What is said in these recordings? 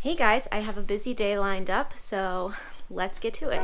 Hey guys, I have a busy day lined up, so let's get to it.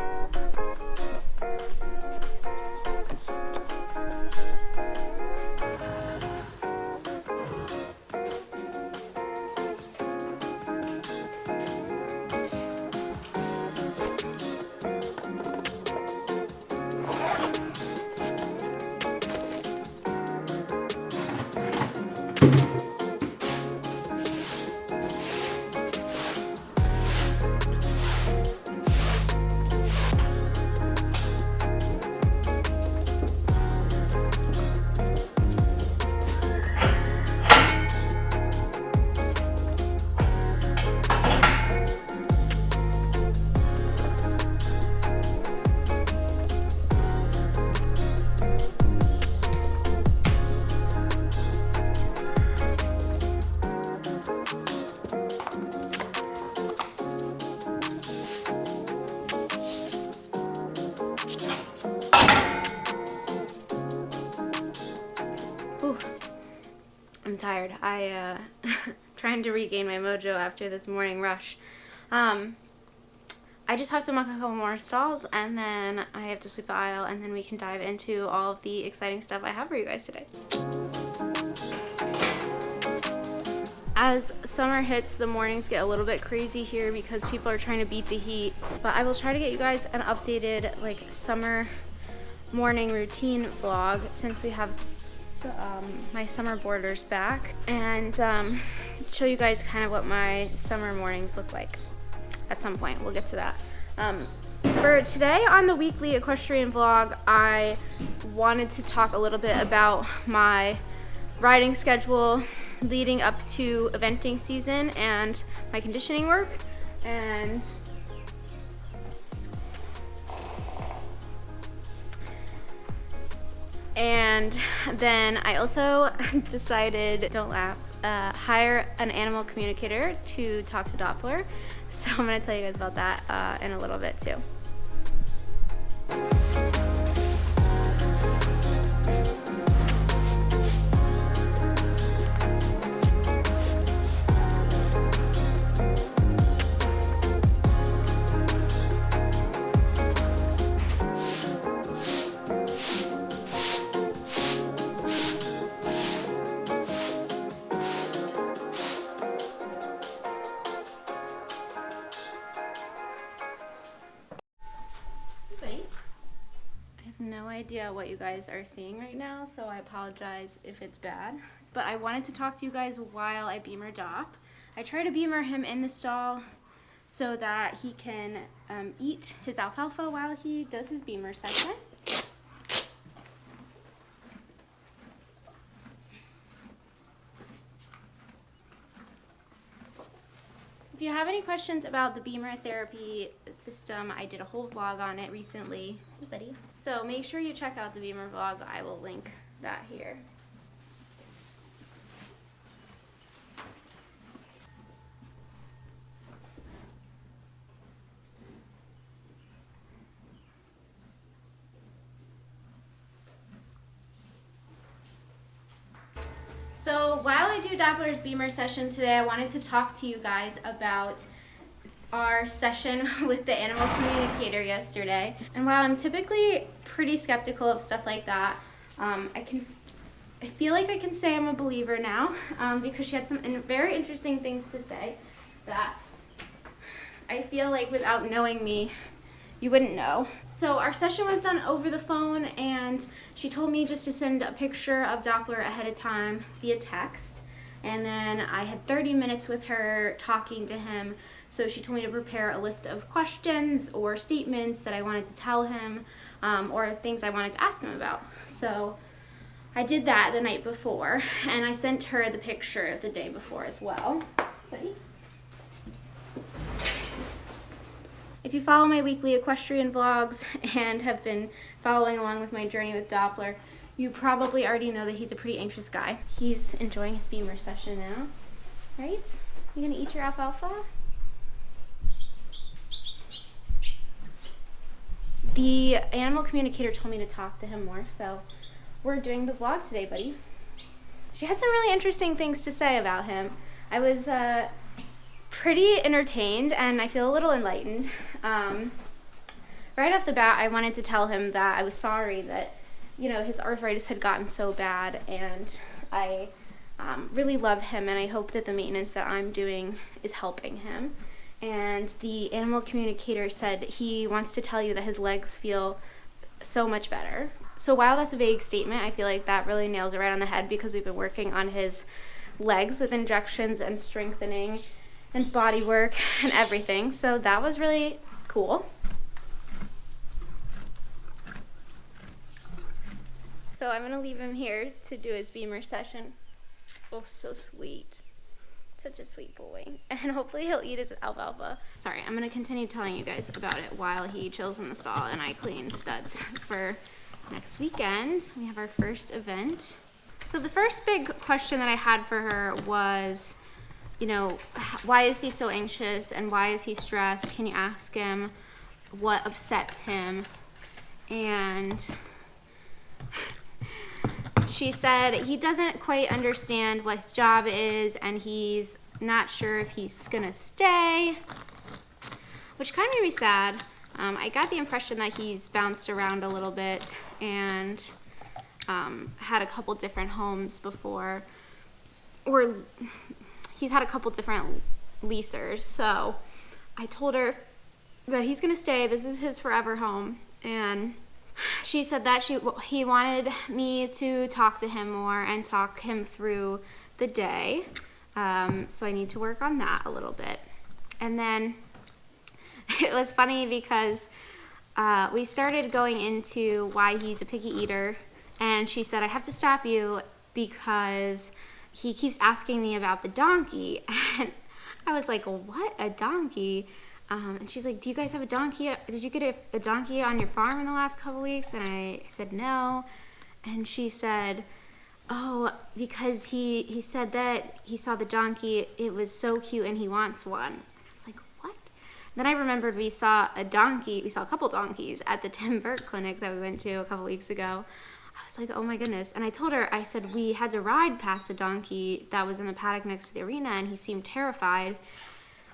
Ooh, I'm tired. Trying to regain my mojo after this morning rush. I just have to muck a couple more stalls, and then I have to sweep the aisle, and then we can dive into all of the exciting stuff I have for you guys today. As summer hits, the mornings get a little bit crazy here because people are trying to beat the heat, but I will try to get you guys an updated summer morning routine vlog since we have my summer boarders back, and show you guys kind of what my summer mornings look like. At some point we'll get to that. For today on the weekly equestrian vlog, I wanted to talk a little bit about my riding schedule leading up to eventing season and my conditioning work, and then I also decided, don't laugh, hire an animal communicator to talk to Doppler. So I'm going to tell you guys about that in a little bit too. No idea what you guys are seeing right now, so I apologize if it's bad. But I wanted to talk to you guys while I beamer Dop. I try to beamer him in the stall so that he can eat his alfalfa while he does his beamer session. If you have any questions about the beamer therapy system, I did a whole vlog on it recently. Hey, buddy. So make sure you check out the beamer vlog. I will link that here. So while I do Doppler's beamer session today, I wanted to talk to you guys about our session with the animal communicator yesterday. And while I'm typically pretty skeptical of stuff like that, I feel like I can say I'm a believer now, because she had some very interesting things to say that I feel like without knowing me, you wouldn't know. So our session was done over the phone, and she told me just to send a picture of Doppler ahead of time via text. And then I had 30 minutes with her talking to him. So she told me to prepare a list of questions or statements that I wanted to tell him, or things I wanted to ask him about. So I did that the night before, and I sent her the picture the day before as well. Buddy? If you follow my weekly equestrian vlogs and have been following along with my journey with Doppler, you probably already know that he's a pretty anxious guy. He's enjoying his beamer session now, right? You gonna eat your alfalfa? The animal communicator told me to talk to him more, so we're doing the vlog today, buddy. She had some really interesting things to say about him. I was pretty entertained and I feel a little enlightened. Right off the bat, I wanted to tell him that I was sorry that, his arthritis had gotten so bad, and I really love him, and I hope that the maintenance that I'm doing is helping him. And the animal communicator said he wants to tell you that his legs feel so much better. So while that's a vague statement, I feel like that really nails it right on the head, because we've been working on his legs with injections and strengthening and body work and everything. So that was really cool. So I'm gonna leave him here to do his beamer session. Oh, so sweet. Such a sweet boy. And hopefully he'll eat his alfalfa. Sorry, I'm gonna continue telling you guys about it while he chills in the stall and I clean studs for next weekend. We have our first event. So the first big question that I had for her was, why is he so anxious and why is he stressed? Can you ask him what upsets him? And she said he doesn't quite understand what his job is and he's not sure if he's gonna stay, which kind of made me sad. I got the impression that he's bounced around a little bit and had a couple different homes before, or he's had a couple different leasers. So I told her that he's gonna stay. This is his forever home, and she said that he wanted me to talk to him more and talk him through the day. So I need to work on that a little bit. And then it was funny because we started going into why he's a picky eater, and she said, I have to stop you because he keeps asking me about the donkey. And I was like, what, a donkey? And she's like, do you guys have a donkey? Did you get a donkey on your farm in the last couple weeks? And I said, no. And she said, oh, because he said that he saw the donkey, it was so cute and he wants one. I was like, what? Then I remembered we saw a couple donkeys at the Tim Burke clinic that we went to a couple weeks ago. I was like, oh my goodness. And I told her, I said, we had to ride past a donkey that was in the paddock next to the arena and he seemed terrified.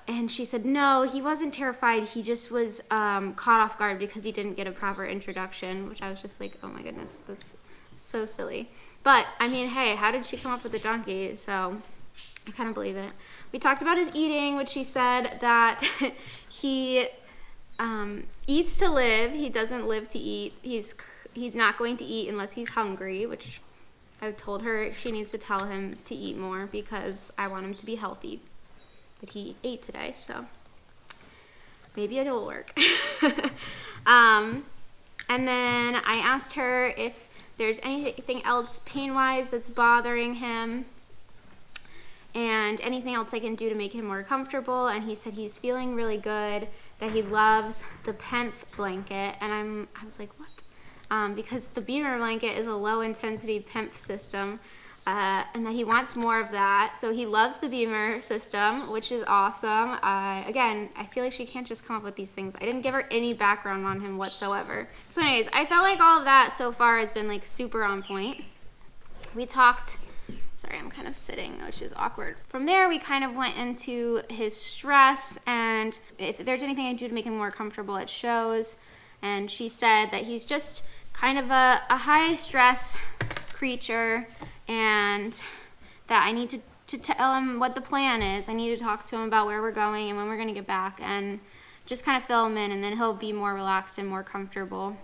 And she said, no, he wasn't terrified. He just was caught off guard because he didn't get a proper introduction, which I was just like, oh my goodness, that's so silly. But, I mean, hey, how did she come up with the donkey? So I kind of believe it. We talked about his eating, which she said that he eats to live. He doesn't live to eat. He's not going to eat unless he's hungry, which I told her she needs to tell him to eat more because I want him to be healthy. But he ate today, so maybe it'll work. And then I asked her if there's anything else pain-wise that's bothering him and anything else I can do to make him more comfortable. And he said he's feeling really good, that he loves the PEMF blanket. And I was like, what? Because the Beamer blanket is a low-intensity PEMF system. And that he wants more of that. So he loves the Beamer system, which is awesome. Again, I feel like she can't just come up with these things. I didn't give her any background on him whatsoever. So anyways, I felt like all of that so far has been like super on point. We talked, sorry, I'm kind of sitting, which is awkward. From there, we kind of went into his stress and if there's anything I do to make him more comfortable at shows. And she said that he's just kind of a high stress creature, and that I need to tell him what the plan is. I need to talk to him about where we're going and when we're going to get back and just kind of fill him in, and then he'll be more relaxed and more comfortable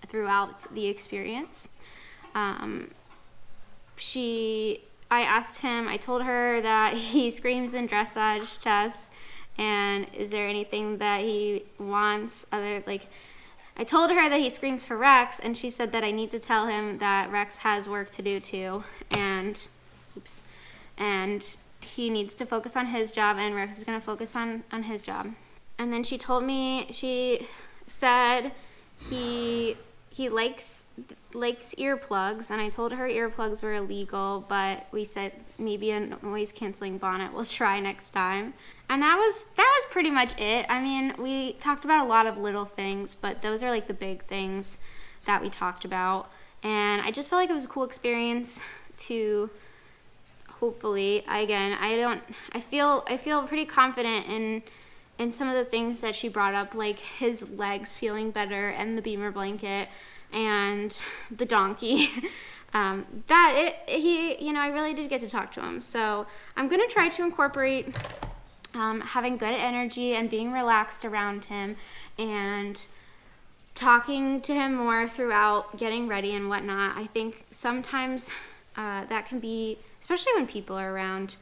throughout the experience. I asked him, I told her that he screams in dressage tests, and is there anything that he wants I told her that he screams for Rex, and she said that I need to tell him that Rex has work to do too, and he needs to focus on his job, and Rex is going to focus on his job. And then she told me, she said he likes earplugs, and I told her earplugs were illegal, but we said maybe a noise canceling bonnet we'll try next time. And that was pretty much it. I mean, we talked about a lot of little things, but those are like the big things that we talked about. And I just felt like it was a cool experience to hopefully. I feel pretty confident in some of the things that she brought up, like his legs feeling better and the Beamer blanket and the donkey. I really did get to talk to him. So I'm gonna try to incorporate having good energy and being relaxed around him and talking to him more throughout getting ready and whatnot. I think sometimes that can be, especially when people are around,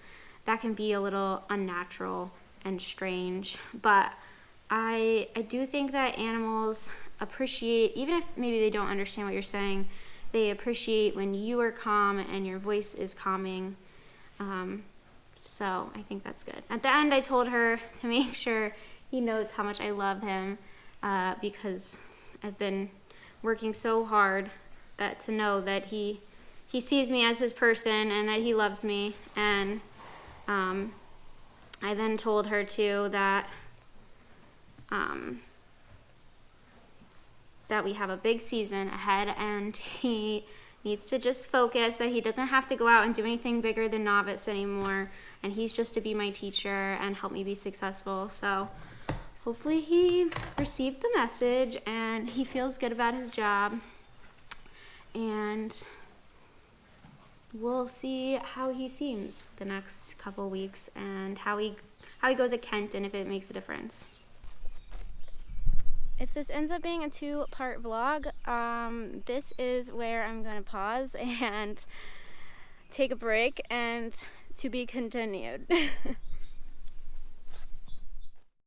that can be a little unnatural and strange. But I do think that animals appreciate, even if maybe they don't understand what you're saying, they appreciate when you are calm and your voice is calming. So I think that's good. At the end, I told her to make sure he knows how much I love him, because I've been working so hard to know that he sees me as his person and that he loves me. And I then told her too that that we have a big season ahead and he needs to just focus, that he doesn't have to go out and do anything bigger than novice anymore, and he's just to be my teacher and help me be successful. So hopefully he received the message and he feels good about his job, and we'll see how he seems for the next couple weeks and how he goes at Kent and if it makes a difference. If this ends up being a 2-part vlog, this is where I'm going to pause and take a break and to be continued.